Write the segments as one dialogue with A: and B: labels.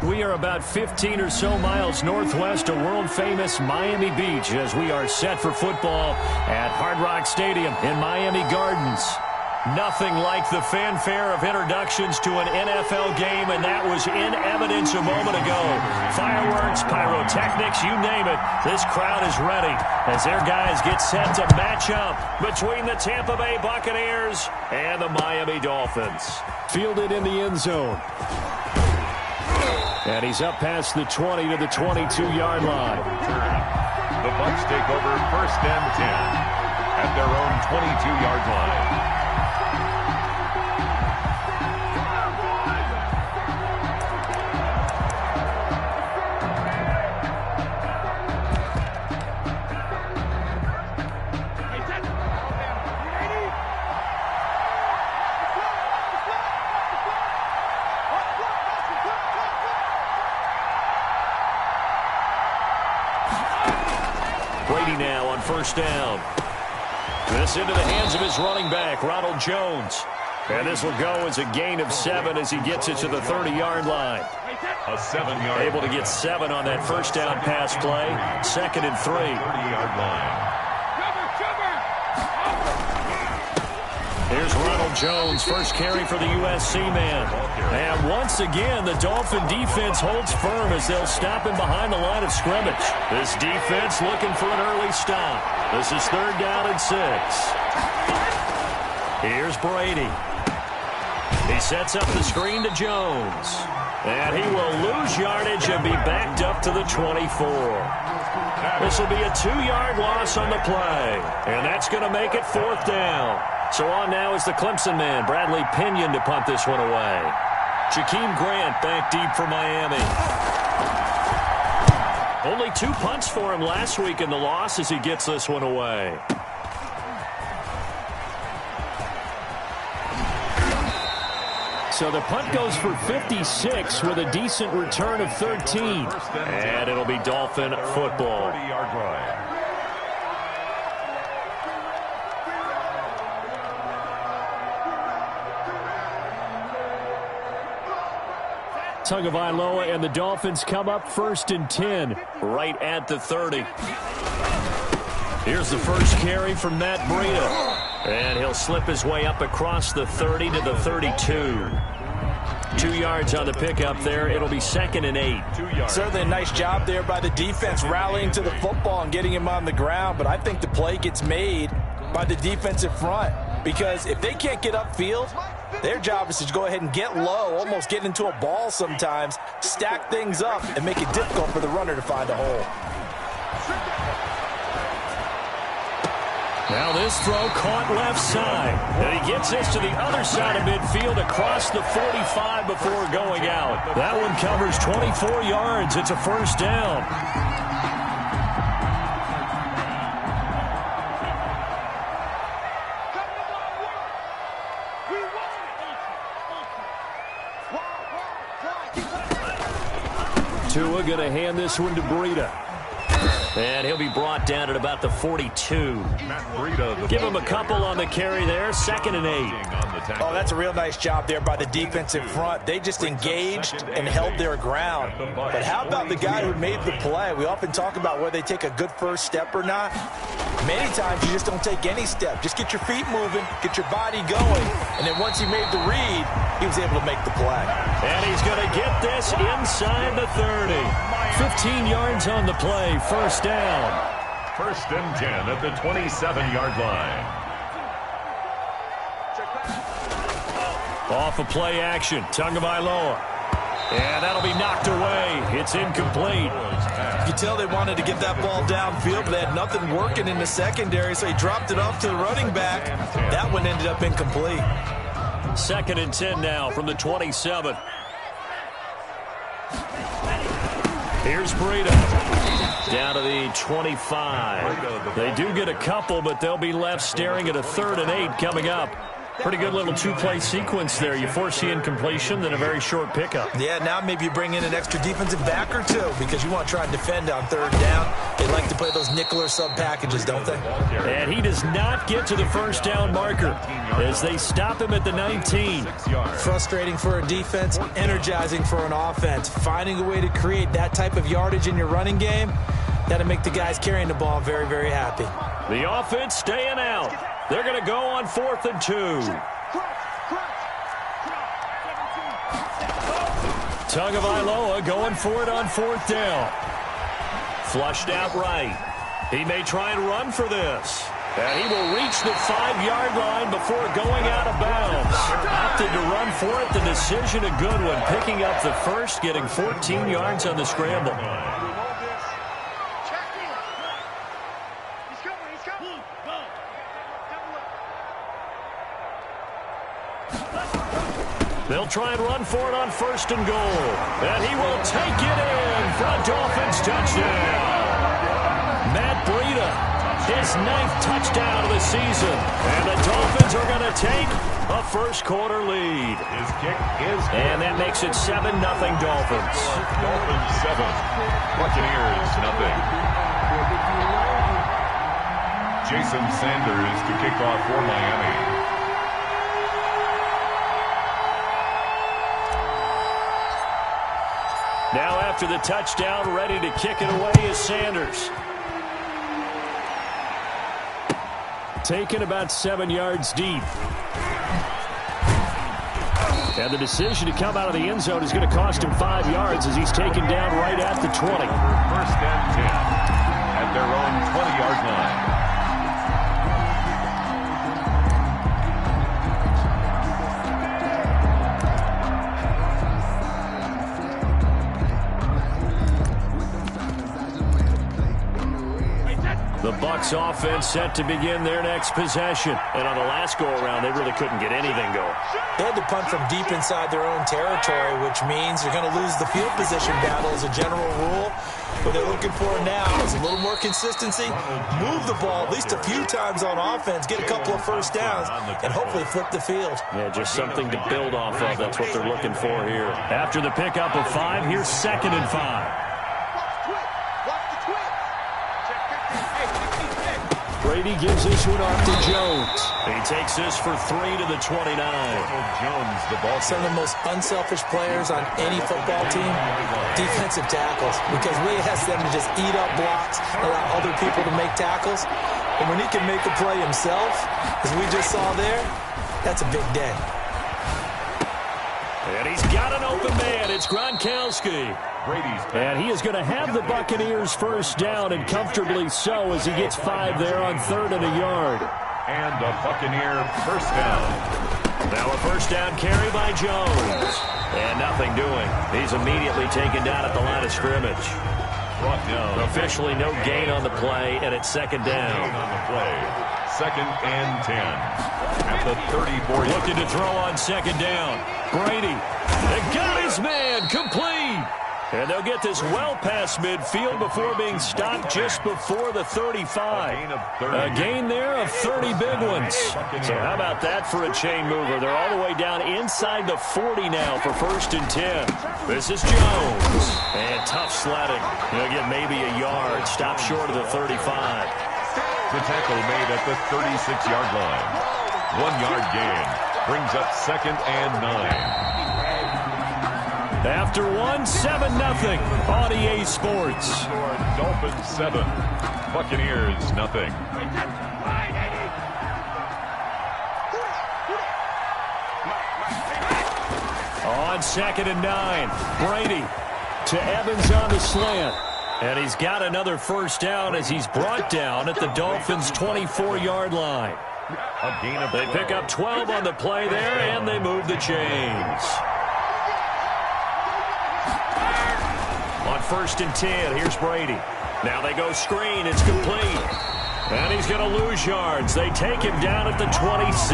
A: We are about 15 or so miles northwest of world-famous Miami Beach as we are set for football at Hard Rock Stadium in Miami Gardens. Nothing like the fanfare of introductions to an NFL game, and that was in evidence a moment ago. Fireworks, pyrotechnics, you name it. This crowd is ready as their guys get set to match up between the Tampa Bay Buccaneers and the Miami Dolphins. Fielded in the end zone. And he's up past the 20 to the 22-yard line.
B: The Bucs take over 1st and 10 at their own 22-yard line.
A: Brady now on 1st down. This into the hands of his running back, Ronald Jones. And this will go as a gain of 7 as he gets it to the 30-yard line.
B: A 7-yard.
A: Able to get 7 on that 1st down pass play. 2nd and 3.
B: 30-yard line.
A: Here's Ronald Jones, first carry for the USC man. And once again, the Dolphin defense holds firm as they'll stop him behind the line of scrimmage. This defense looking for an early stop. This is 3rd down and 6. Here's Brady. He sets up the screen to Jones. And he will lose yardage and be backed up to the 24. This will be a 2-yard loss on the play. And that's going to make it 4th down. So on now is the Clemson man, Bradley Pinion, to punt this one away. Jakeem Grant back deep for Miami. Only 2 punts for him last week in the loss as he gets this one away. So the punt goes for 56 with a decent return of 13. And it'll be Dolphin football.
B: 30-yard line.
A: Tagovailoa and the Dolphins come up 1st and 10, right at the 30. Here's the first carry from Matt Breida. And he'll slip his way up across the 30 to the 32. 2 yards on the pickup there. It'll be 2nd and 8.
C: Certainly a nice job there by the defense rallying to the football and getting him on the ground. But I think the play gets made by the defensive front. Because if they can't get upfield, their job is to go ahead and get low, almost get into a ball sometimes, stack things up, and make it difficult for the runner to find a hole.
A: Now this throw caught left side. And he gets this to the other side of midfield across the 45 before going out. That one covers 24 yards. It's a 1st down. Tua going to hand this one to Breida. And he'll be brought down at about the 42. Give him a couple on the carry there. 2nd and 8.
C: Oh, that's a real nice job there by the defensive front. They just engaged and held their ground. But how about the guy who made the play? We often talk about whether they take a good first step or not. Many times you just don't take any step. Just get your feet moving, get your body going, and then once he made the read, he was able to make the play.
A: And he's going to get this inside the 30. 15 yards on the play, 1st down.
B: 1st and 10 at the 27-yard line.
A: Off of play action, Tagovailoa. And that'll be knocked away. It's incomplete.
C: You can tell they wanted to get that ball downfield, but they had nothing working in the secondary, so he dropped it off to the running back. That one ended up incomplete.
A: 2nd and 10 now from the 27. Here's Breida. Down to the 25. They do get a couple, but they'll be left staring at a 3rd and 8 coming up. Pretty good little two-play sequence there. You force the incompletion, then a very short pickup.
C: Yeah, now maybe you bring in an extra defensive back or two because you want to try and defend on third down. They like to play those nickel or sub packages, don't they?
A: And he does not get to the first down marker as they stop him at the 19.
C: Frustrating for a defense, energizing for an offense. Finding a way to create that type of yardage in your running game, that'll make the guys carrying the ball very, very happy.
A: The offense staying out. They're going to go on 4th and 2. Tagovailoa going for it on 4th down. Flushed out right. He may try and run for this. And he will reach the 5-yard line before going out of bounds. Opted to run for it. The decision a good one. Picking up the first, getting 14 yards on the scramble. They'll try and run for it on 1st and goal. And he will take it in for a Dolphins touchdown. Matt Breida, his 9th touchdown of the season. And the Dolphins are going to take a first-quarter lead.
B: His kick is good.
A: And that makes it 7-0 Dolphins.
B: Dolphins 7, Buccaneers 0. Jason Sanders to kick off for Miami.
A: Now after the touchdown, ready to kick it away is Sanders. Taken about 7 yards deep. And the decision to come out of the end zone is going to cost him 5 yards as he's taken down right at the 20.
B: 1st and 10 at their own 20-yard line.
A: The Bucs offense set to begin their next possession. And on the last go-around, they really couldn't get anything going.
C: They had to punt from deep inside their own territory, which means they're going to lose the field position battle as a general rule. What they're looking for now is a little more consistency, move the ball at least a few times on offense, get a couple of first downs, and hopefully flip the field.
A: Yeah, just something to build off of. That's what they're looking for here. After the pickup of 5, here's 2nd and 5. Brady gives this one off to Jones. He takes this for 3 to the 29.
B: Jones, the ball.
C: Some of the most unselfish players on any football team, defensive tackles, because we ask them to just eat up blocks, allow other people to make tackles. And when he can make a play himself, as we just saw there, that's a big day.
A: And he's got an open man. It's Gronkowski. And he is going to have the Buccaneers first down, and comfortably so, as he gets 5 there on 3rd and a yard.
B: And a Buccaneer first down.
A: Now a first down carry by Jones. And nothing doing. He's immediately taken down at the line of scrimmage.
B: Brought down.
A: Officially no gain on the play, and it's 2nd down.
B: On the play. 2nd and 10. At the 34.
A: Looking to throw on 2nd down. Brady. They got his man. Complete. And they'll get this well past midfield before being stopped just before the 35. A gain there of 30 big ones. So how about that for a chain mover? They're all the way down inside the 40 now for 1st and 10. This is Jones. And tough sledding. They'll get maybe a yard. Stop short of the 35.
B: The tackle made at the 36-yard line. 1 yard gain. Brings up 2nd and 9.
A: After 7-0 on EA Sports.
B: Dolphins 7, Buccaneers 0.
A: On 2nd and 9, Brady to Evans on the slant. And he's got another first down as he's brought down at the Dolphins' 24-yard line. They pick up 12 on the play there, and they move the chains. On 1st and 10, here's Brady. Now they go screen. It's complete. And he's going to lose yards. They take him down at the 26.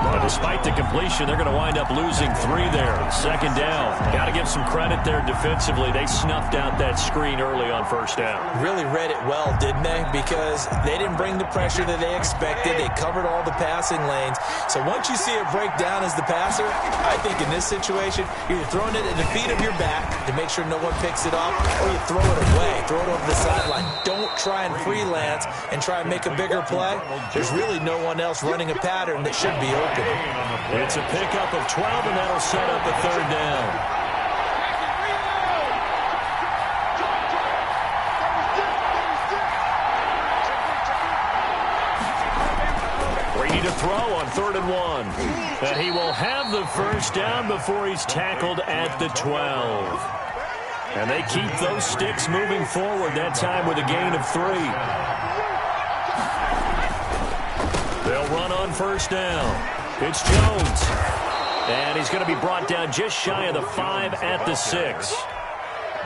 A: But despite the completion, they're going to wind up losing 3 there. Second down. Got to give some credit there defensively. They snuffed out that screen early on first down.
C: Really read it well, didn't they? Because they didn't bring the pressure that they expected. They covered all the passing lanes. So once you see it break down as the passer, I think in this situation, you're throwing it at the feet of your back to make sure no one picks it up, or you throw it away, throw it over the sideline. Don't try and freelance and try and make a bigger play. There's really no one else running a pattern that should be open.
A: It's a pickup of 12, and that'll set up a third down. Brady to throw on 3rd and 1. And he will have the first down before he's tackled at the 12. And they keep those sticks moving forward, that time with a gain of 3. They'll run on first down. It's Jones. And he's going to be brought down just shy of the 5 at the 6.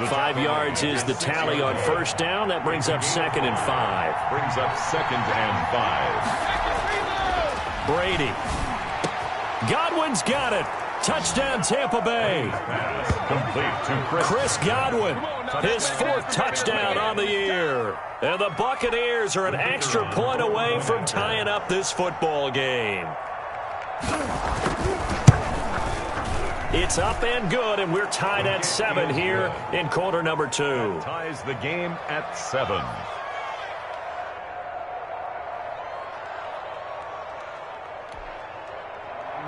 A: 5 yards is the tally on first down. That brings up 2nd and 5.
B: Brings up 2nd and 5.
A: Brady. Godwin's got it. Touchdown, Tampa Bay.
B: Complete to
A: Chris Godwin, his 4th touchdown on the year. And the Buccaneers are an extra point away from tying up this football game. It's up and good, and we're tied at 7 here in quarter number 2.
B: Ties the game at 7.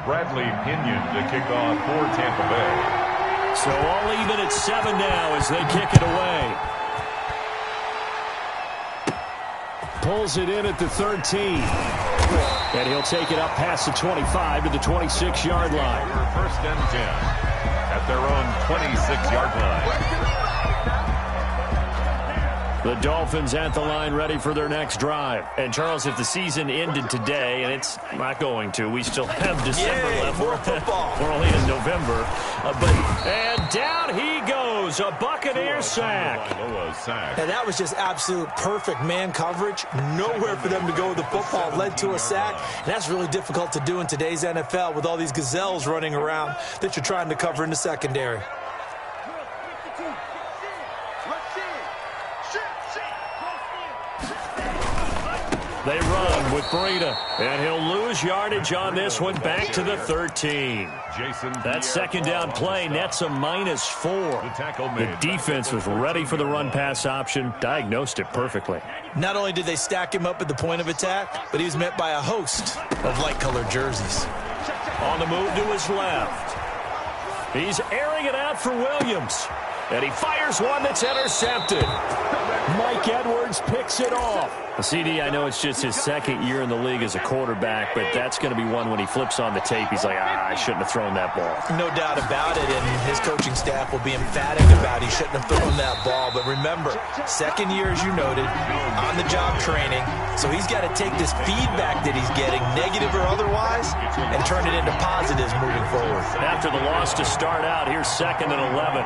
B: Bradley Pinion to kick off for Tampa Bay.
A: So all even at 7 now as they kick it away. Pulls it in at the 13. And he'll take it up past the 25 to the 26-yard line.
B: First and 10 at their own 26-yard line.
A: The Dolphins at the line ready for their next drive. And, Charles, if the season ended today, and it's not going to, we still have December left.
C: More football.
A: We're only in November. And down he goes. A Buccaneer sack.
C: And that was just absolute perfect man coverage. Nowhere for them to go with the football. Led to a sack. And that's really difficult to do in today's NFL with all these gazelles running around that you're trying to cover in the secondary.
A: They run with Breida, and he'll lose yardage on this one back to the 13. That second down play nets a -4. The defense was ready for the run-pass option, diagnosed it perfectly.
C: Not only did they stack him up at the point of attack, but he was met by a host of light-colored jerseys.
A: On the move to his left. He's airing it out for Williams. And he fires one that's intercepted. Mike Edwards picks it off. CD, I know it's just his 2nd year in the league as a quarterback, but that's going to be one when he flips on the tape. He's like, I shouldn't have thrown that ball.
C: No doubt about it, and his coaching staff will be emphatic about he shouldn't have thrown that ball. But remember, 2nd year, as you noted, on-the-job training. So he's got to take this feedback that he's getting, negative or otherwise, and turn it into positives moving forward.
A: After the loss to start out, here's 2nd and 11.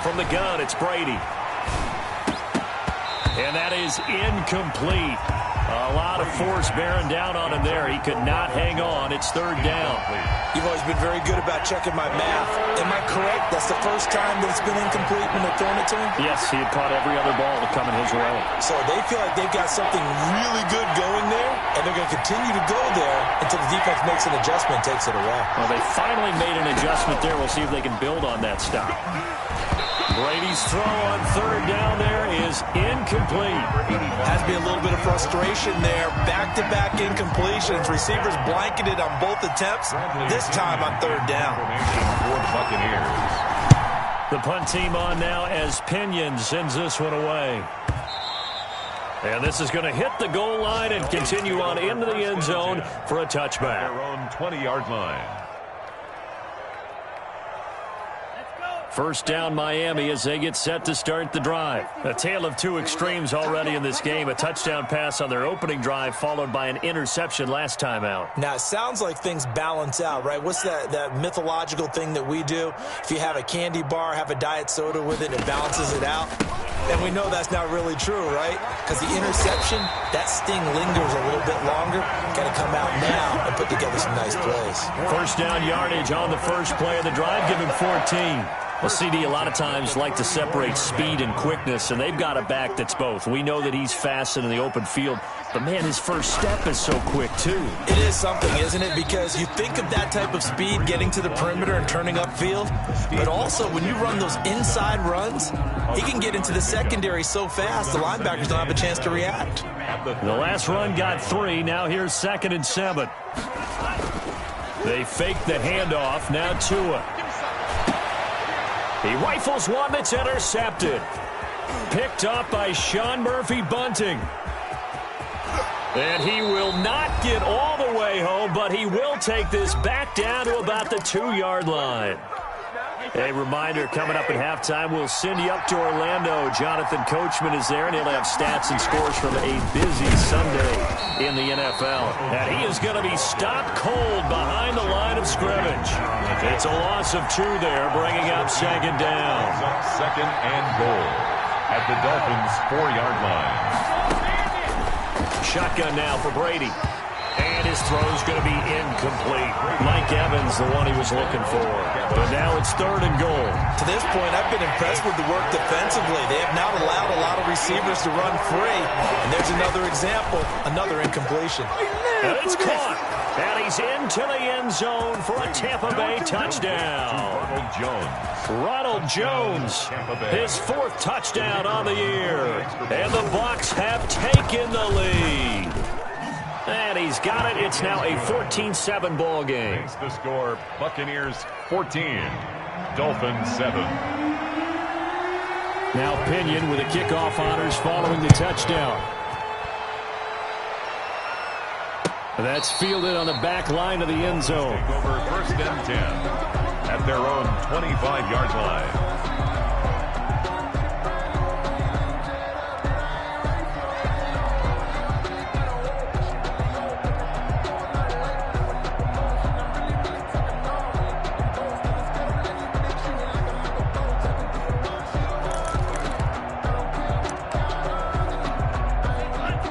A: From the gun, it's Brady. And that is incomplete. A lot of force bearing down on him there. He could not hang on. It's 3rd down.
C: You've always been very good about checking my math. Am I correct? That's the first time that it's been incomplete when they're throwing it to him?
A: Yes, he had caught every other ball that coming his way.
C: So they feel like they've got something really good going there, and they're going to continue to go there until the defense makes an adjustment and takes it away.
A: Well, they finally made an adjustment there. We'll see if they can build on that stop. Brady's throw on 3rd down there is incomplete.
C: Has to be a little bit of frustration there. Back-to-back incompletions. Receivers blanketed on both attempts. This time on 3rd down.
A: The punt team on now as Pinion sends this one away. And this is going to hit the goal line and continue on into the end zone for a touchback.
B: Their own 20-yard line.
A: First down Miami as they get set to start the drive. A tale of two extremes already in this game. A touchdown pass on their opening drive followed by an interception last time out.
C: Now, it sounds like things balance out, right? What's that mythological thing that we do? If you have a candy bar, have a diet soda with it, it balances it out. And we know that's not really true, right? Because the interception, that sting lingers a little bit longer. Got to come out now and put together some nice plays.
A: First down yardage on the first play of the drive. Give him 14. Well, CD, a lot of times like to separate speed and quickness, and they've got a back that's both. We know that he's fast in the open field, but, man, his first step is so quick, too.
C: It is something, isn't it? Because you think of that type of speed getting to the perimeter and turning upfield, but also when you run those inside runs, he can get into the secondary so fast the linebackers don't have a chance to react.
A: The last run got 3. Now here's 2nd and 7. They fake the handoff. Now Tua. He rifles one that's intercepted. Picked up by Sean Murphy-Bunting. And he will not get all the way home, but he will take this back down to about the 2-yard line. A reminder, coming up at halftime, we'll send you up to Orlando. Jonathan Coachman is there, and he'll have stats and scores from a busy Sunday in the NFL. And he is going to be stopped cold behind the line of scrimmage. It's a loss of 2 there, bringing up 2nd down.
B: 2nd and goal at the Dolphins' 4-yard line.
A: Shotgun now for Brady. And his throw's going to be incomplete. Mike Evans, the one he was looking for. But now it's 3rd and goal.
C: To this point, I've been impressed with the work defensively. They have not allowed a lot of receivers to run free. And there's another example, another incompletion.
A: And it's caught. And he's into the end zone for a Tampa Bay touchdown. Ronald Jones, his 4th touchdown on the year. And the Bucs have taken the lead. And he's got it. It's now a 14-7 ball game.
B: Makes the score Buccaneers 14, Dolphins 7.
A: Now Pinion with the kickoff honors following the touchdown. That's fielded on the back line of the end zone.
B: Take over 1st and 10 at their own 25-yard line.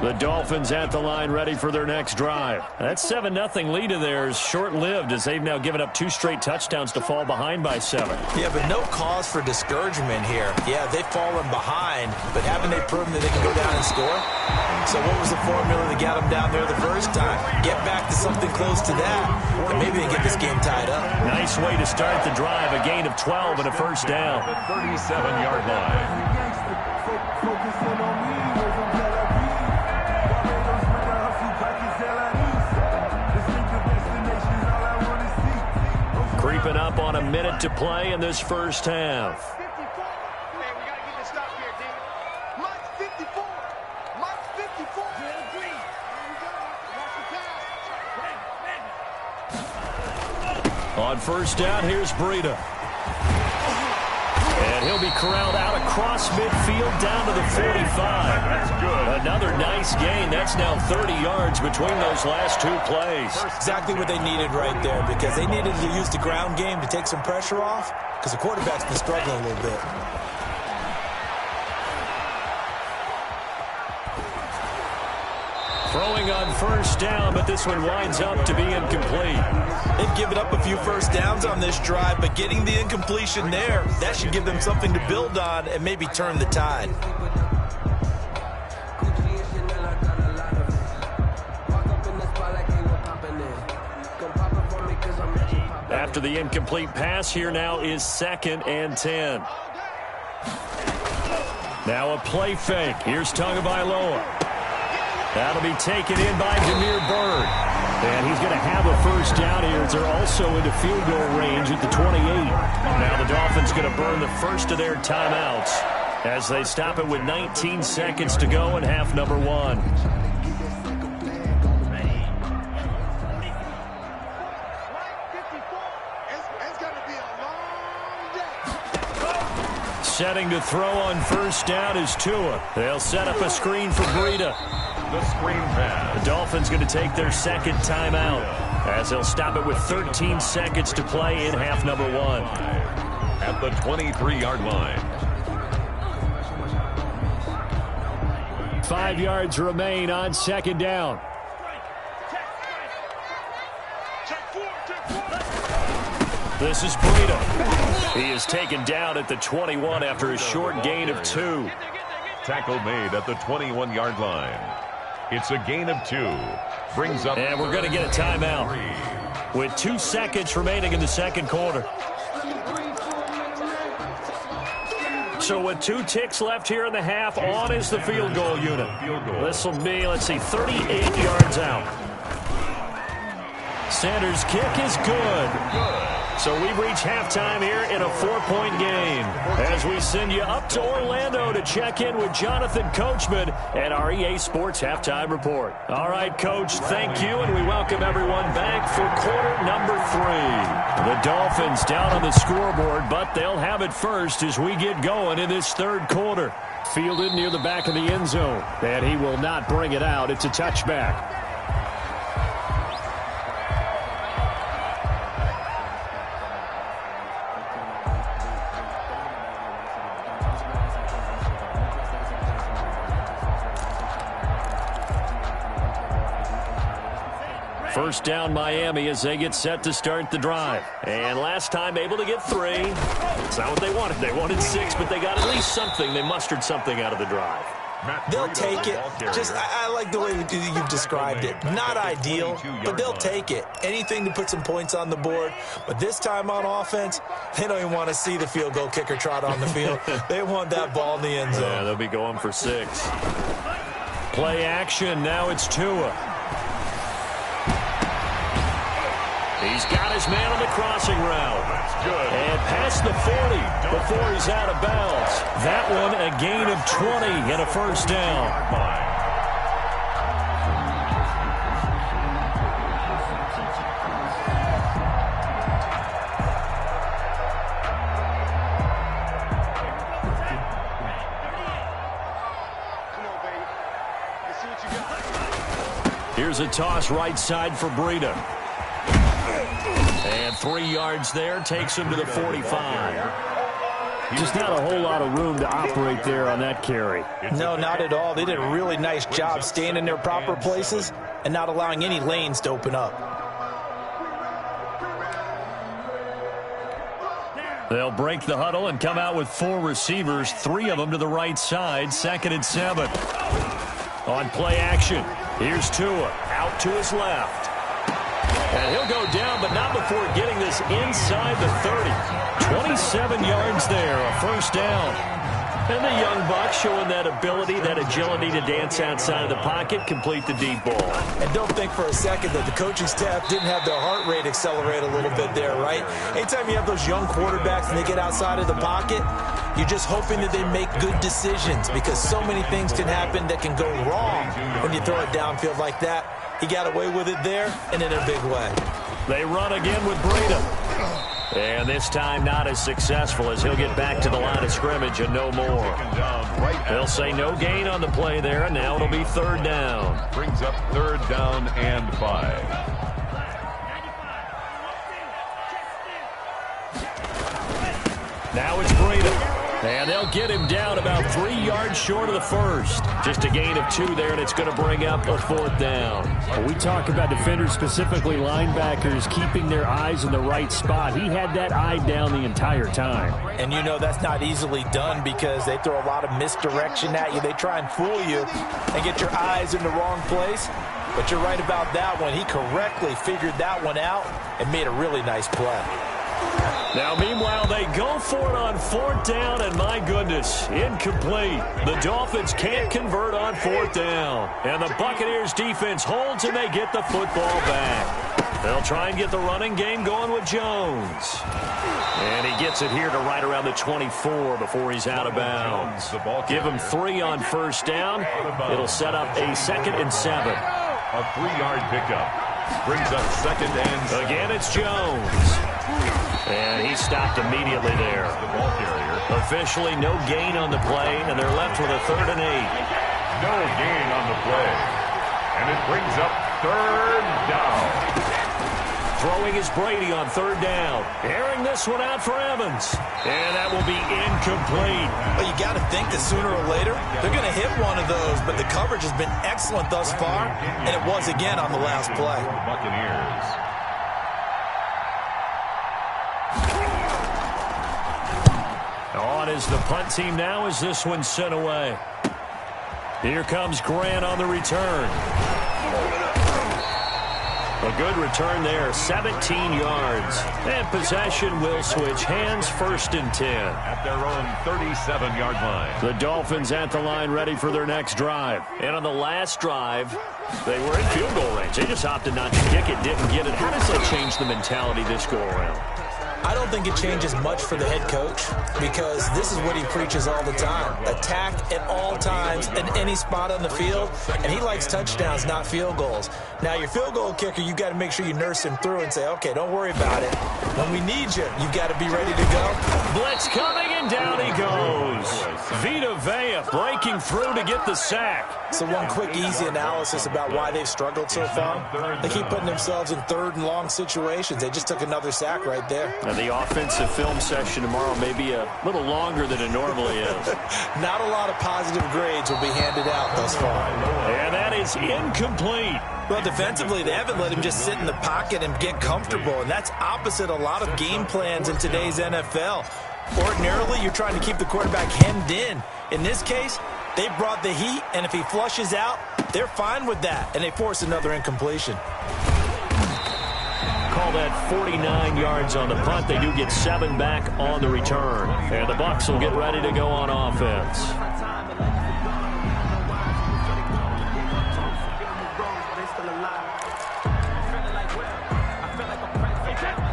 A: The Dolphins at the line ready for their next drive. That 7-0 lead of theirs short-lived as they've now given up 2 straight touchdowns to fall behind by 7.
C: Yeah, but no cause for discouragement here. Yeah, they've fallen behind, but haven't they proven that they can go down and score? So what was the formula that got them down there the first time? Get back to something close to that, and maybe they get this game tied up.
A: Nice way to start the drive. A gain of 12 and a first down.
B: The 37-yard line.
A: Creeping up on a minute to play in this first half. On first down, here's Breida. And he'll be corralled out across midfield down to the 45.
B: That's good.
A: Another nice gain. That's now 30 yards between those last 2 plays.
C: Exactly what they needed right there, because they needed to use the ground game to take some pressure off, because the quarterback's been struggling a little bit.
A: Throwing on first down, but this one winds up to be incomplete.
C: They've given up a few first downs on this drive, but getting the incompletion there, that should give them something to build on and maybe turn the tide.
A: After the incomplete pass, here now is 2nd and 10. Now a play fake. Here's Tagovailoa. That'll be taken in by Damiere Byrd. And he's going to have a first down here. They're also into field goal range at the 28. Now the Dolphins going to burn the first of their timeouts as they stop it with 19 seconds to go in half number 1. Setting to throw on first down is Tua. They'll set up a screen for Breida.
B: The screen pass.
A: The Dolphins going to take their second timeout as they'll stop it with 13 seconds to play in half number 1.
B: At the 23-yard line.
A: 5 yards remain on second down. This is Breida. He is taken down at the 21 after a short gain of 2.
B: Tackle made at the 21-yard line. It's a gain of 2. Brings up.
A: And we're going to get a timeout with 2 seconds remaining in the second quarter. So with 2 ticks left here in the half, on is the field goal unit. This will be, 38 yards out. Sanders' kick is good. So we've reached halftime here in a 4-point game as we send you up to Orlando to check in with Jonathan Coachman and our EA Sports Halftime Report. All right, Coach, thank you, and we welcome everyone back for quarter number 3. The Dolphins down on the scoreboard, but they'll have it first as we get going in this third quarter. Fielded near the back of the end zone, and he will not bring it out. It's a touchback. First down Miami as they get set to start the drive. And last time able to get 3. It's not what they wanted. They wanted 6, but they got at least something. They mustered something out of the drive.
C: They'll take it. I like the way you've described it. Not ideal, but they'll take it. Anything to put some points on the board. But this time on offense, they don't even want to see the field goal kicker trot on the field. They want that ball in the end zone.
A: Yeah, they'll be going for 6. Play action. Now it's Tua. He's got his man on the crossing route. And past the 40 before he's out of bounds. That one a gain of 20 and a first down. Here's a toss right side for Breida. And 3 yards there, takes him to the 45. Just not a whole lot of room to operate there on that carry.
C: No, not at all. They did a really nice job staying in their proper places and not allowing any lanes to open up.
A: They'll break the huddle and come out with 4 receivers, 3 of them to the right side, 2nd and 7. On play action, here's Tua, out to his left. And he'll go down, but not before getting this inside the 30. 27 yards there, a first down. And the young buck showing that ability, that agility to dance outside of the pocket, complete the deep ball.
C: And don't think for a second that the coaching staff didn't have their heart rate accelerate a little bit there, right? Anytime you have those young quarterbacks and they get outside of the pocket, you're just hoping that they make good decisions because so many things can happen that can go wrong when you throw it downfield like that. He got away with it there and in a big way.
A: They run again with Breida. And this time not as successful as he'll get back to the line of scrimmage and no more. They'll say no gain on the play there, and now it'll be 3rd down.
B: Brings up 3rd down and 5.
A: Now it's Breida. And they'll get him down about 3 yards short of the first. Just a gain of 2 there, and it's going to bring up a 4th down. When we talk about defenders, specifically linebackers, keeping their eyes in the right spot, he had that eye down the entire time.
C: And you know that's not easily done because they throw a lot of misdirection at you. They try and fool you and get your eyes in the wrong place. But you're right about that one. He correctly figured that one out and made a really nice play.
A: Now, meanwhile, they go for it on 4th down, and my goodness, incomplete. The Dolphins can't convert on 4th down. And the Buccaneers defense holds, and they get the football back. They'll try and get the running game going with Jones. And he gets it here to right around the 24 before he's out of bounds. Give him 3 on first down. It'll set up a 2nd and 7.
B: A 3-yard pickup. Brings up 2nd and 7.
A: Again, it's Jones. And he's stopped immediately there. Officially no gain on the play, and they're left with a 3rd and 8.
B: No gain on the play. And it brings up 3rd down.
A: Throwing is Brady on 3rd down. Airing this one out for Evans. And that will be incomplete.
C: Well, you got to think that sooner or later they're going to hit one of those, but the coverage has been excellent thus far, and it was again on the last play.
B: Buccaneers.
A: On is the punt team now as this one's sent away. Here comes Grant on the return. A good return there, 17 yards. And possession will switch hands, 1st and 10.
B: At their own 37-yard line.
A: The Dolphins at the line ready for their next drive. And on the last drive, they were in field goal range. They just opted not to kick it, didn't get it. How does that change the mentality this go around?
C: I don't think it changes much for the head coach because this is what he preaches all the time. Attack at all times in any spot on the field, and he likes touchdowns, not field goals. Now, your field goal kicker, you got to make sure you nurse him through and say, okay, don't worry about it. When we need you, you've got to be ready to go.
A: Blitz coming, and down he goes. Vita Vea breaking through to get the sack.
C: So one quick, easy analysis about why they've struggled so far. They keep putting themselves in 3rd and long situations. They just took another sack right there.
A: Now, the offensive film session tomorrow may be a little longer than it normally is.
C: Not a lot of positive grades will be handed out thus far.
A: And that is incomplete.
C: Well, defensively, they haven't let him just sit in the pocket and get comfortable, and that's opposite a lot of game plans in today's NFL. Ordinarily, you're trying to keep the quarterback hemmed in. In this case, they brought the heat, and if he flushes out, they're fine with that, and they force another incompletion.
A: Call that 49 yards on the punt. They do get 7 back on the return. And the Bucs will get ready to go on offense.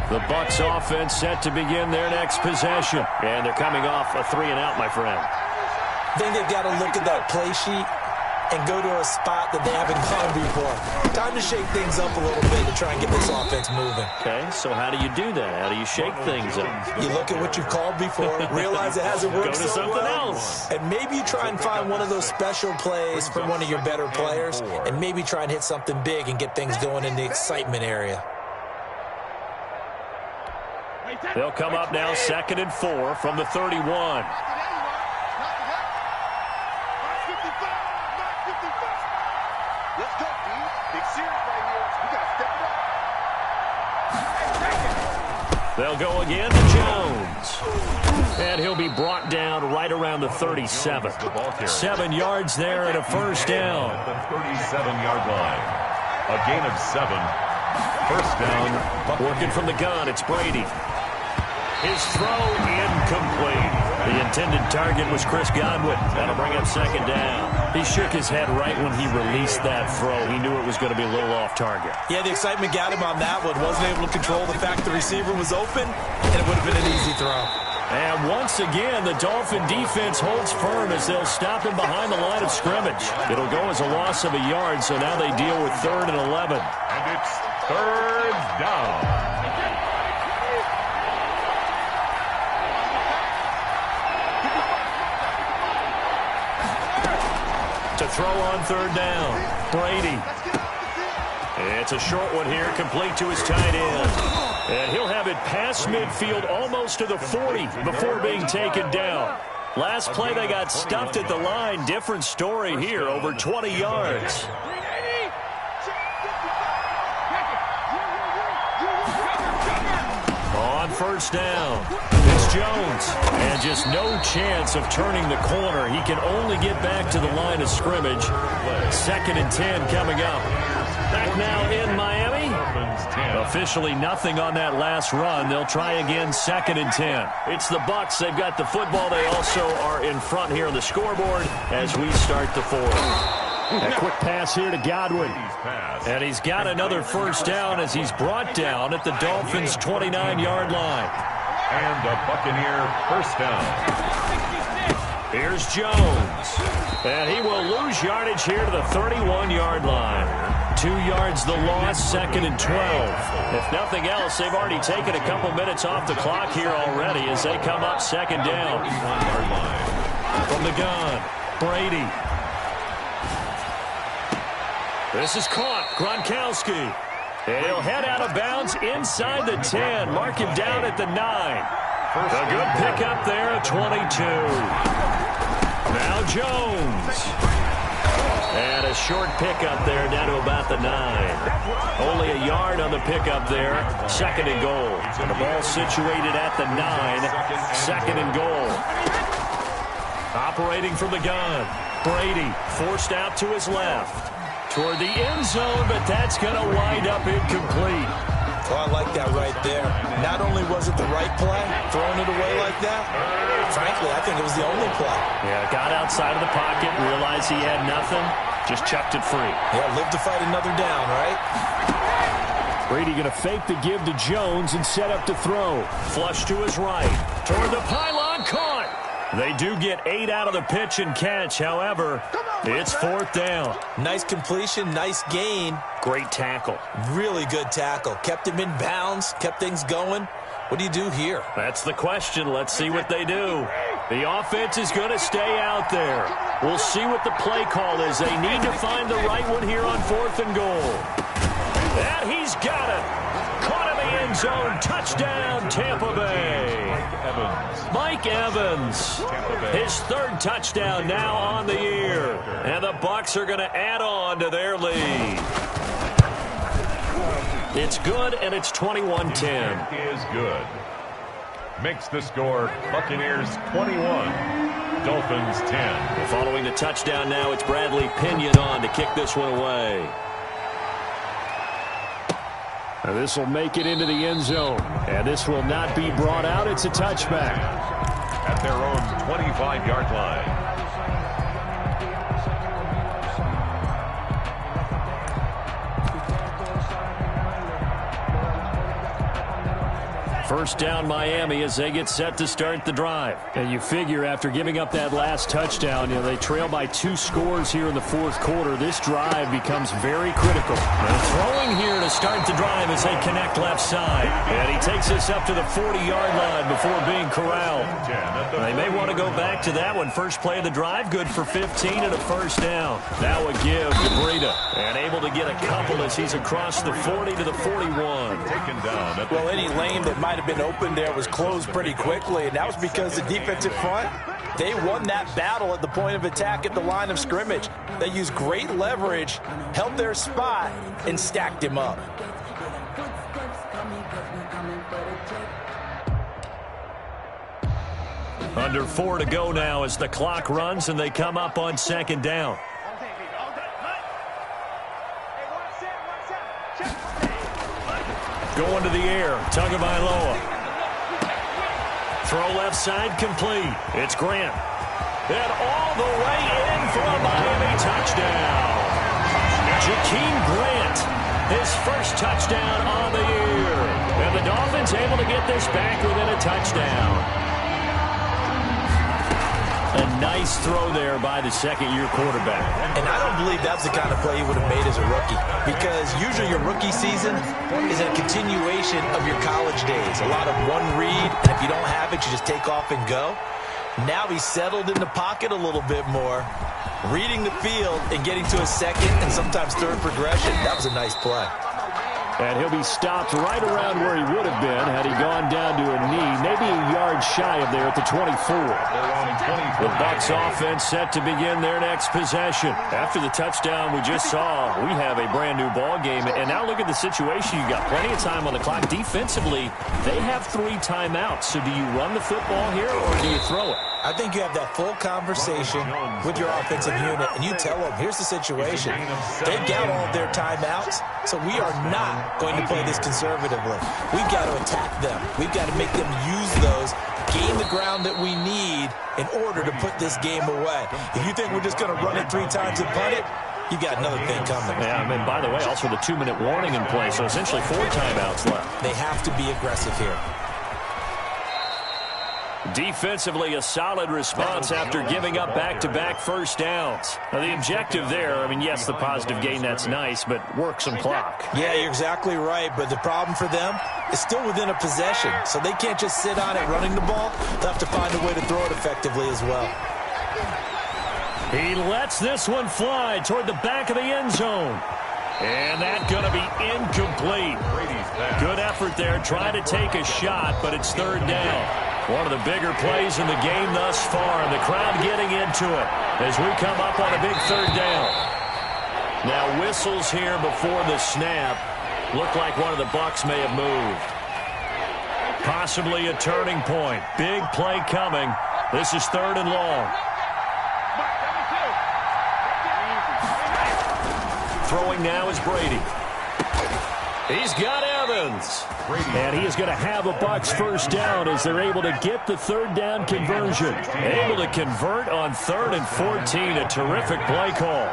A: The Bucs offense set to begin their next possession. And they're coming off a 3-and-out, my friend.
C: I think they've got to look at that play sheet and go to a spot that they haven't gone before. Time to shake things up a little bit to try and get this offense moving.
A: Okay, so how do you do that? How do you shake things up?
C: You look at what you've called before, realize it hasn't worked
A: Go to
C: so
A: something
C: well,
A: else.
C: and maybe you try and find one of those special plays from one of your better players, and maybe try and hit something big and get things going in the excitement area.
A: They'll come up now 2nd and 4 from the 31. They'll go again to Jones. And he'll be brought down right around the 37. 7 yards there and a 1st down.
B: At the 37-yard line. A gain of 7. 1st down.
A: Working from the gun, it's Brady. His throw incomplete. The intended target was Chris Godwin. That'll bring up 2nd down. He shook his head right when he released that throw. He knew it was going to be a little off target.
C: Yeah, the excitement got him on that one. Wasn't able to control the fact the receiver was open, and it would have been an easy throw.
A: And once again, the Dolphin defense holds firm as they'll stop him behind the line of scrimmage. It'll go as a loss of a yard, so now they deal with 3rd and 11.
B: And it's 3rd down.
A: To throw on 3rd down, Brady. It's a short one here, complete to his tight end. And he'll have it past midfield almost to the 40 before being taken down. Last play, they got stuffed at the line. Different story here, over 20 yards. On 1st down, it's Jones. And just no chance of turning the corner. He can only get back to the line of scrimmage. 2nd and 10 coming up. Back now in Miami. Officially nothing on that last run. They'll try again 2nd and 10. It's the Bucs. They've got the football. They also are in front here on the scoreboard as we start the 4th. A quick pass here to Godwin. And he's got another 1st down as he's brought down at the Dolphins' 29-yard line.
B: And a Buccaneer 1st down.
A: Here's Jones. And he will lose yardage here to the 31-yard line. 2 yards the loss, 2nd and 12. If nothing else, they've already taken a couple minutes off the clock here already as they come up 2nd down. From the gun, Brady. This is caught. Gronkowski. And he'll head out of bounds inside the 10. Mark him down at the 9. A good pickup there at 22. Now Jones. And a short pickup there down to about the 9. Only a yard on the pickup there. 2nd and goal. And the ball situated at the 9. 2nd and goal. Operating from the gun. Brady forced out to his left. Toward the end zone, but that's going to wind up incomplete.
C: Oh, I like that right there. Not only was it the right play, throwing it away like that, frankly, I think it was the only play.
A: Yeah, got outside of the pocket, realized he had nothing, just chucked it free.
C: Yeah, live to fight another down, right?
A: Brady going to fake the give to Jones and set up to throw. Flush to his right. Toward the pylon, caught. They do get 8 out of the pitch and catch. However, it's 4th down.
C: Nice completion, nice gain.
A: Great tackle.
C: Really good tackle. Kept him in bounds, kept things going. What do you do here?
A: That's the question. Let's see what they do. The offense is going to stay out there. We'll see what the play call is. They need to find the right one here on 4th and goal. And he's got it. Caught in the end zone. Touchdown, Tampa Bay. Mike Evans. His 3rd touchdown now on the year. And the Bucs are going to add on to their lead. It's good, and it's 21-10.
B: Is good. Makes the score Buccaneers 21, Dolphins 10.
A: Following the touchdown now, it's Bradley Pinion on to kick this one away. Now this will make it into the end zone, and this will not be brought out. It's a touchback.
B: At their own 25-yard line.
A: First down Miami as they get set to start the drive. And you figure after giving up that last touchdown, they trail by 2 scores here in the 4th quarter. This drive becomes very critical. And throwing here to start the drive as they connect left side. And he takes this up to the 40-yard line before being corralled. They may want to go back to that one. First play of the drive, good for 15 and a first down. Now a give to Breida. And able to get a couple as he's across the 40 to the 41.
B: Taken down.
C: Well, any lane that might have been open there was closed pretty quickly, and that was because the defensive front, they won that battle at the point of attack at the line of scrimmage. They used great leverage, held their spot, and stacked him up.
A: Under 4 to go now as the clock runs and they come up on 2nd down. Going to the air, Tagovailoa. Throw left side complete. It's Grant. And all the way in for a Miami touchdown. Jakeem Grant, his first touchdown on the year. And the Dolphins able to get this back within a touchdown. A nice throw there by the 2nd-year quarterback.
C: And I don't believe that's the kind of play he would have made as a rookie, because usually your rookie season is a continuation of your college days. A lot of one read, and if you don't have it, you just take off and go. Now he's settled in the pocket a little bit more, reading the field and getting to a 2nd and sometimes 3rd progression. That was a nice play.
A: And he'll be stopped right around where he would have been had he gone down to a knee, maybe a yard shy of there at the 24. The Bucs offense set to begin their next possession. After the touchdown we just saw, we have a brand new ball game. And now look at the situation. You've got plenty of time on the clock. Defensively, they have 3 timeouts. So do you run the football here or do you throw it?
C: I think you have that full conversation with your offensive unit, and you tell them, here's the situation. They've got all of their timeouts, so we are not going to play this conservatively. We've got to attack them. We've got to make them use those, gain the ground that we need in order to put this game away. If you think we're just going to run it 3 times and punt it, you got another thing coming.
A: Yeah, and by the way, also the 2-minute warning in play, so essentially 4 timeouts left.
C: They have to be aggressive here.
A: Defensively, a solid response after giving up back-to-back first downs. Now, the objective there, I mean, yes, the positive gain, that's nice, but work some clock.
C: Yeah, you're exactly right, but the problem for them is still within a possession, so they can't just sit on it running the ball. They'll have to find a way to throw it effectively as well.
A: He lets this one fly toward the back of the end zone. And that's going to be incomplete. Good effort there, trying to take a shot, but it's third down. One of the bigger plays in the game thus far, and the crowd getting into it as we come up on a big third down. Now whistles here before the snap. Looked like one of the Bucs may have moved. Possibly a turning point. Big play coming. This is third and long. Throwing now is Brady. He's got Evans. And he is going to have a Bucs first down as they're able to get the third down conversion. Able to convert on 3rd and 14. A terrific play call.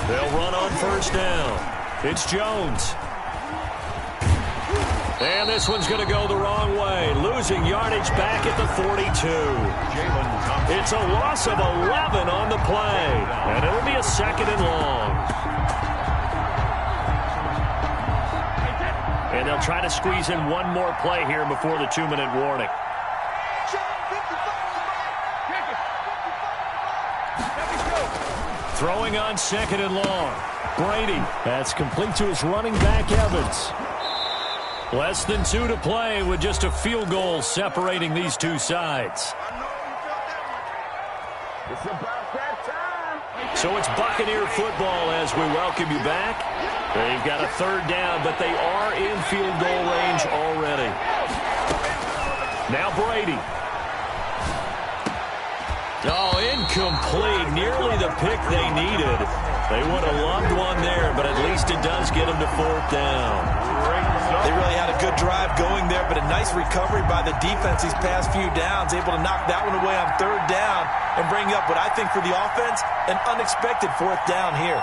A: They'll run on first down. It's Jones. And this one's going to go the wrong way. Losing yardage back at the 42. It's a loss of 11 on the play. And it'll be a 2nd and long. And they'll try to squeeze in one more play here before the 2-minute warning. Throwing on 2nd and long. Brady. That's complete to his running back, Evans. Less than 2 to play with just a field goal separating these two sides. So it's Buccaneer football as we welcome you back. They've got a third down, but they are in field goal range already. Now Brady. Oh, incomplete. Nearly the pick they needed. They would have loved one there, but at least it does get them to 4th down.
C: They really had a good drive going there, but a nice recovery by the defense these past few downs, able to knock that one away on 3rd down and bring up what I think for the offense, an unexpected 4th down here.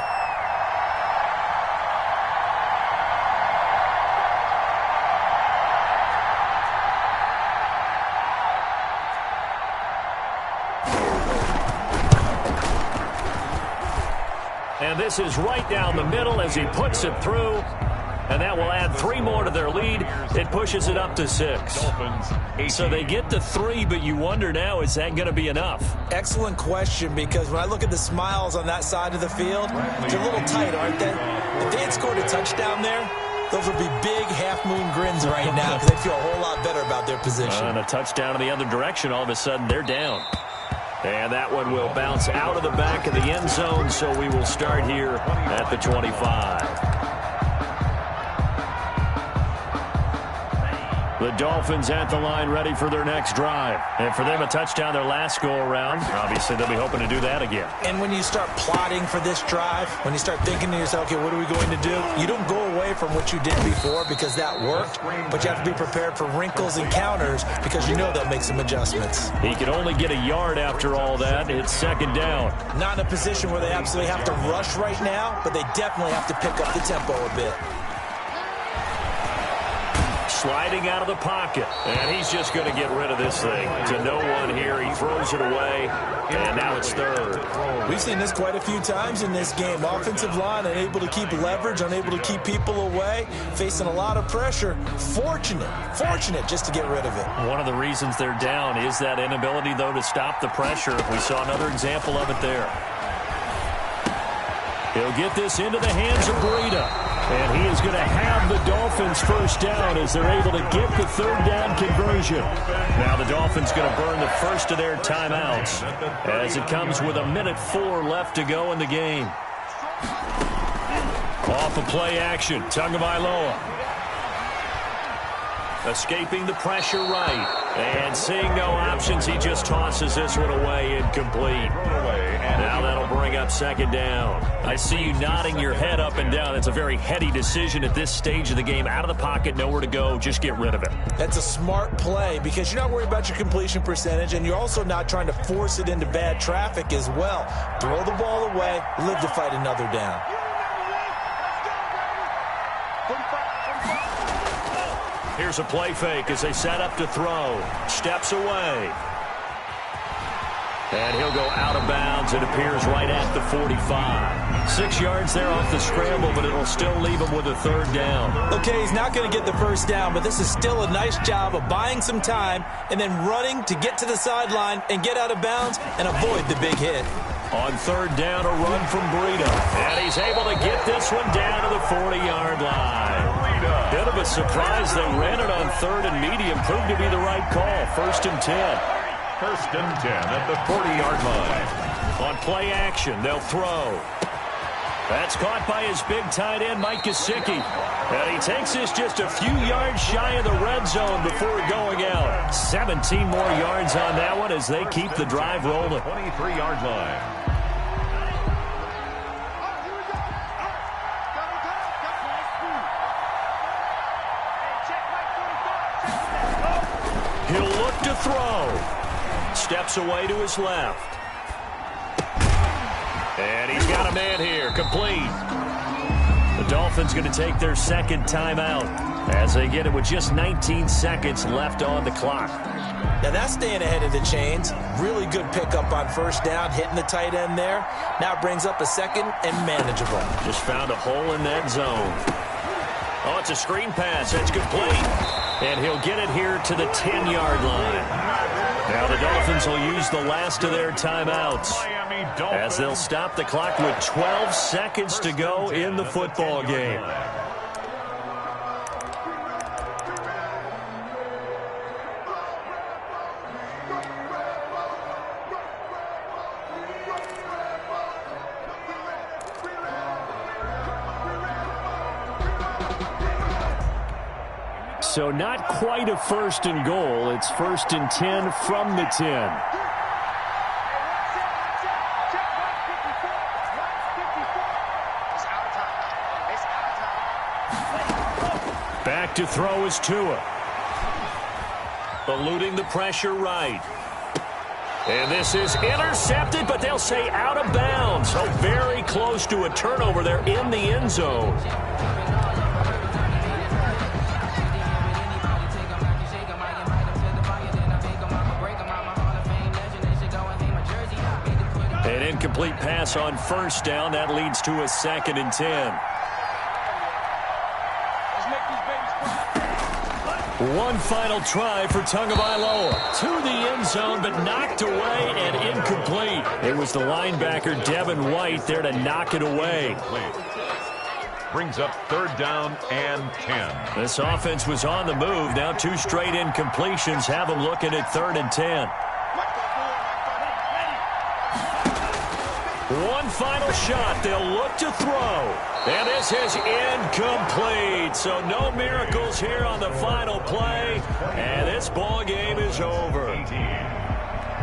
A: And this is right down the middle as he puts it through. And that will add 3 more to their lead. It pushes it up to 6. So they get to 3, but you wonder now, is that going to be enough?
C: Excellent question, because when I look at the smiles on that side of the field, they're a little tight, aren't they? If they had scored a touchdown there, those would be big half-moon grins right now because they feel a whole lot better about their position.
A: And a touchdown in the other direction, all of a sudden they're down. And that one will bounce out of the back of the end zone, so we will start here at the 25. The Dolphins at the line ready for their next drive. And for them, a touchdown their last go-around. Obviously, they'll be hoping to do that again.
C: And when you start plotting for this drive, when you start thinking to yourself, okay, what are we going to do? You don't go away from what you did before because that worked, but you have to be prepared for wrinkles and counters because you know they'll make some adjustments.
A: He can only get a yard after all that. It's 2nd down.
C: Not in a position where they absolutely have to rush right now, but they definitely have to pick up the tempo a bit.
A: Sliding out of the pocket, and he's just going to get rid of this thing. To no one here, he throws it away, and now it's 3rd.
C: We've seen this quite a few times in this game. Offensive line unable to keep leverage, unable to keep people away, facing a lot of pressure. Fortunate just to get rid of it.
A: One of the reasons they're down is that inability, though, to stop the pressure. We saw another example of it there. He'll get this into the hands of Breida. And he is going to have the Dolphins first down as they're able to get the 3rd down conversion. Now the Dolphins going to burn the first of their timeouts as it comes with 1:04 left to go in the game. Off of play action, Tagovailoa. Escaping the pressure right. And seeing no options, he just tosses this one away, incomplete. Now that'll bring up 2nd down. I see you nodding your head up and down. It's a very heady decision at this stage of the game. Out of the pocket, nowhere to go. Just get rid of it.
C: That's a smart play because you're not worried about your completion percentage, and you're also not trying to force it into bad traffic as well. Throw the ball away, live to fight another down.
A: Here's a play fake as they set up to throw. Steps away. And he'll go out of bounds. It appears right at the 45. 6 yards there off the scramble, but it'll still leave him with a third down.
C: Okay, he's not going to get the first down, but this is still a nice job of buying some time and then running to get to the sideline and get out of bounds and avoid the big hit.
A: On third down, a run from Breida. And he's able to get this one down to the 40-yard line. Bit of a surprise. They ran it on third and medium. Proved to be the right call. 1st and 10.
B: 1st and 10 at the 40-yard line.
A: On play action, they'll throw. That's caught by his big tight end, Mike Gesicki. And he takes this just a few yards shy of the red zone before going out. 17 more yards on that one as they keep the drive rolling.
B: 23-yard line.
A: He'll look to throw. Steps away to his left. And he's got a man here, complete. The Dolphins going to take their second timeout as they get it with just 19 seconds left on the clock.
C: Now that's staying ahead of the chains. Really good pickup on first down, hitting the tight end there. Now it brings up a second and manageable.
A: Just found a hole in that zone. Oh, it's a screen pass. That's complete. And he'll get it here to the 10-yard line. Now the Dolphins will use the last of their timeouts as they'll stop the clock with 12 seconds to go in the football game. So not quite a 1st and goal. It's 1st and 10 from the 10. Back to throw is Tua. Eluding the pressure right. And this is intercepted, but they'll say out of bounds. So very close to a turnover there in the end zone. An incomplete pass on first down. That leads to a 2nd and 10. One final try for Tagovailoa. To the end zone, but knocked away and incomplete. It was the linebacker, Devin White, there to knock it away.
B: Brings up 3rd down and 10.
A: This offense was on the move. Now 2 straight incompletions have them looking at 3rd and 10. One final shot. They'll look to throw. And this is incomplete. So no miracles here on the final play. And this ball game is over.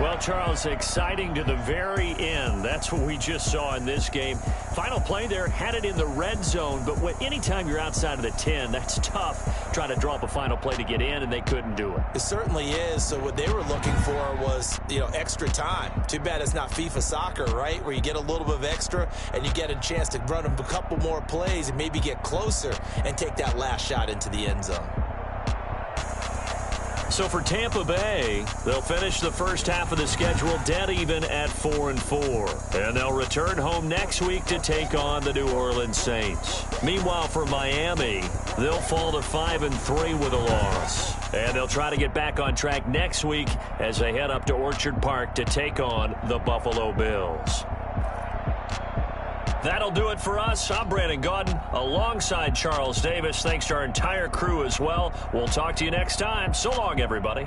A: Well, Charles, exciting to the very end. That's what we just saw in this game. Final play there, had it in the red zone. But anytime you're outside of the 10, that's tough trying to draw up a final play to get in, and they couldn't do it.
C: It certainly is. So what they were looking for was, extra time. Too bad it's not FIFA soccer, right, where you get a little bit of extra and you get a chance to run a couple more plays and maybe get closer and take that last shot into the end zone.
A: So for Tampa Bay, they'll finish the first half of the schedule dead even at 4-4. And they'll return home next week to take on the New Orleans Saints. Meanwhile, for Miami, they'll fall to 5-3 with a loss. And they'll try to get back on track next week as they head up to Orchard Park to take on the Buffalo Bills. That'll do it for us. I'm Brandon Gaudin alongside Charles Davis. Thanks to our entire crew as well. We'll talk to you next time. So long, everybody.